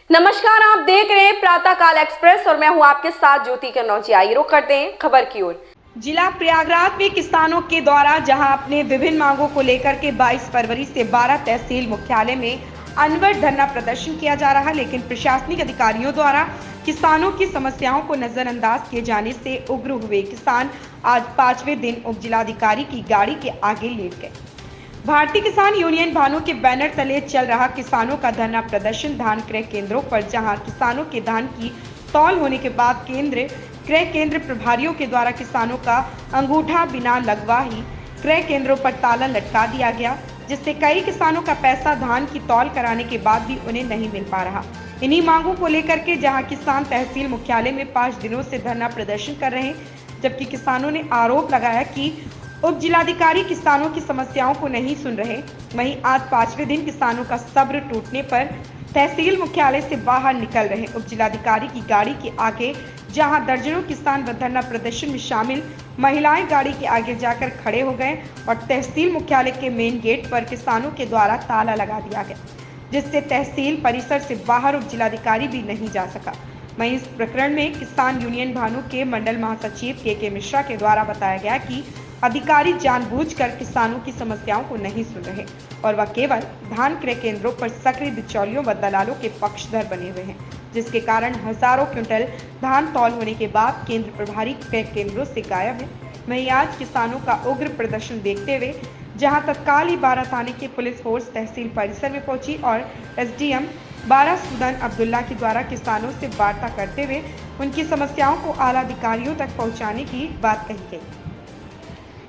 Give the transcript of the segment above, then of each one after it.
नमस्कार, आप देख रहे हैं प्रातः काल एक्सप्रेस और मैं हूं आपके साथ ज्योति कन्नौजी। आइए रुक करते हैं खबर की ओर। जिला प्रयागराज में किसानों के द्वारा जहां अपने विभिन्न मांगों को लेकर के 22 फरवरी से 12 तहसील मुख्यालय में अनवरत धरना प्रदर्शन किया जा रहा, लेकिन प्रशासनिक अधिकारियों द्वारा किसानों की समस्याओं को नजरअंदाज किए जाने से उग्र हुए किसान आज 5वें दिन उप जिलाधिकारी की गाड़ी के आगे लेट गए। भारतीय किसान यूनियन भानु के बैनर तले चल रहा किसानों का धरना प्रदर्शन धान क्रय केंद्रों पर, जहां किसानों के धान की तौल होने के बाद क्रय केंद्र प्रभारियों के द्वारा किसानों का अंगूठा बिना लगवा ही क्रय केंद्रों पर ताला लटका दिया गया, जिससे कई किसानों का पैसा धान की तौल कराने के बाद भी उन्हें नहीं मिल पा रहा। इन्हीं मांगों को लेकर के जहां किसान तहसील मुख्यालय में 5 दिनों से धरना प्रदर्शन कर रहे हैं, जबकि किसानों ने आरोप लगाया कि उप जिलाधिकारी किसानों की समस्याओं को नहीं सुन रहे। वहीं आज 5वें दिन किसानों का सब्र टूटने पर तहसील मुख्यालय से बाहर निकल रहे उप जिलाधिकारी की गाड़ी के आगे, जहां दर्जनों किसान व धरना प्रदर्शन में शामिल महिलाएं गाड़ी के आगे जाकर खड़े हो गए और तहसील मुख्यालय के मेन गेट पर किसानों के द्वारा ताला लगा दिया गया, जिससे तहसील परिसर से बाहर उप जिलाधिकारी भी नहीं जा सका। वहीं इस प्रकरण में किसान यूनियन भानु के मंडल महासचिव के मिश्रा के द्वारा बताया गया कि अधिकारी जानबूझकर किसानों की समस्याओं को नहीं सुन रहे और वह केवल धान क्रय केंद्रों पर सक्रिय बिचौलियों व दलालों के पक्षधर बने हुए हैं, जिसके कारण हजारों क्विंटल धान तौल होने के बाद केंद्र प्रभारी क्रय केंद्रों से गायब है। वहीं आज किसानों का उग्र प्रदर्शन देखते हुए जहां तत्काल ही 12 थाने की पुलिस फोर्स तहसील परिसर में पहुंची और एसडीएम 12 सुदन अब्दुल्ला के द्वारा किसानों से वार्ता करते हुए उनकी समस्याओं को आला अधिकारियों तक पहुँचाने की बात कही गई,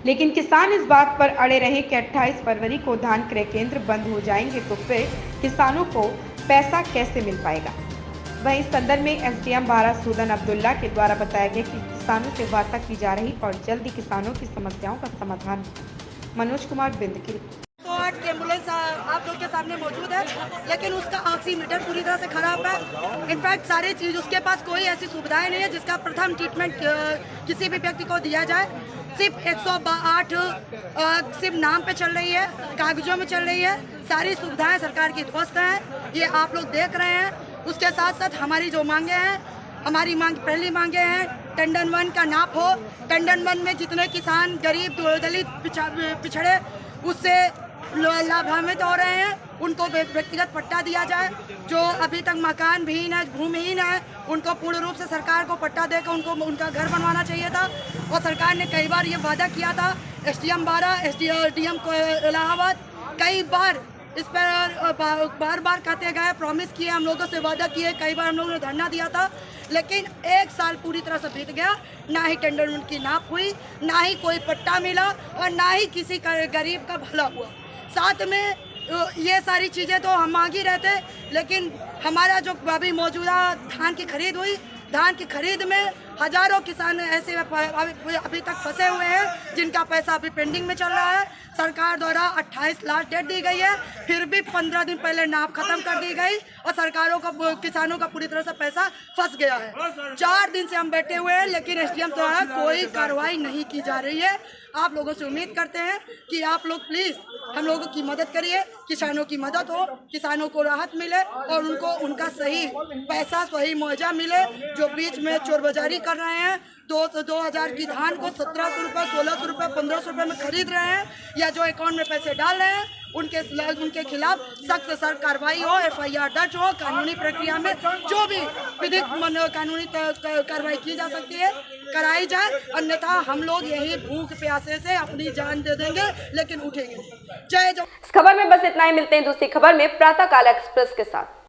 लेकिन किसान इस बात पर अड़े रहे कि 28 फरवरी को धान क्रय केंद्र बंद हो जाएंगे तो फिर किसानों को पैसा कैसे मिल पाएगा। वहीं इस संदर्भ में एसडीएम 12 सुदन अब्दुल्ला के द्वारा बताया गया कि किसानों से वार्ता की जा रही और जल्द ही किसानों की समस्याओं का समाधान। मनोज कुमार बिंद की 108 की एम्बुलेंस आप लोग के सामने मौजूद है, लेकिन उसका ऑक्सीमीटर पूरी तरह से खराब है। इनफैक्ट सारी चीज़ उसके पास कोई ऐसी सुविधाएं नहीं है जिसका प्रथम ट्रीटमेंट किसी भी व्यक्ति को दिया जाए। सिर्फ 108 सिर्फ नाम पे चल रही है, कागजों में चल रही है। सारी सुविधाएं सरकार की ध्वस्त हैं, ये आप लोग देख रहे हैं। उसके साथ साथ हमारी जो मांगे हैं, हमारी पहली मांगे हैं टंडन 1 का नाप हो। टंडन 1 में जितने किसान गरीब दलित पिछड़े उससे लाभान्वित हो रहे हैं, उनको व्यक्तिगत पट्टा दिया जाए। जो अभी तक मकान विहीन है, भूमिहीन है, उनको पूर्ण रूप से सरकार को पट्टा देकर उनको उनका घर बनवाना चाहिए था। और सरकार ने कई बार ये वादा किया था, एसडीएम 12 एसडीएम को इलाहाबाद कई बार इस पर बार कहते गए, प्रॉमिस किए, हम लोगों से वादा किए, कई बार हम लोगों ने धरना दिया था, लेकिन 1 साल पूरी तरह से बीत गया। ना ही टेंडर उनकी नाप हुई, ना ही कोई पट्टा मिला और ना ही किसी गरीब का भला हुआ। साथ में ये सारी चीज़ें तो हम मांग ही रहते, लेकिन हमारा जो अभी मौजूदा धान की खरीद हुई, धान की खरीद में हजारों किसान ऐसे अभी तक फंसे हुए हैं जिनका पैसा अभी पेंडिंग में चल रहा है। सरकार द्वारा 28 लास्ट डेट दी गई है, फिर भी 15 दिन पहले नाप खत्म कर दी गई और किसानों का पूरी तरह से पैसा फंस गया है। 4 दिन से हम बैठे हुए हैं, लेकिन एसडीएम द्वारा कोई कार्रवाई नहीं की जा रही है। आप लोगों से उम्मीद करते हैं कि आप लोग प्लीज़ हम लोगों की मदद करिए, किसानों की मदद हो, किसानों को राहत मिले और उनको उनका सही पैसा, सही मुआवजा मिले। जो बीच में चोरबाजारी कर रहे हैं, 2000 की धान को 1700 रुपये, 1600 रुपये, 1500 रुपये में खरीद रहे हैं, या जो अकाउंट में पैसे डाल रहे हैं, उनके खिलाफ सख्त से सख्त कार्रवाई हो, एफआईआर दर्ज हो। कानूनी प्रक्रिया में जो भी विधिक कानूनी कार्रवाई की जा सकती है कराई जाए, अन्यथा हम लोग यही भूख प्यासे से अपनी जान दे देंगे, लेकिन उठेंगे नहीं। जय जवान। इस खबर में बस इतना ही, मिलते हैं दूसरी खबर में प्रातः काल एक्सप्रेस के साथ।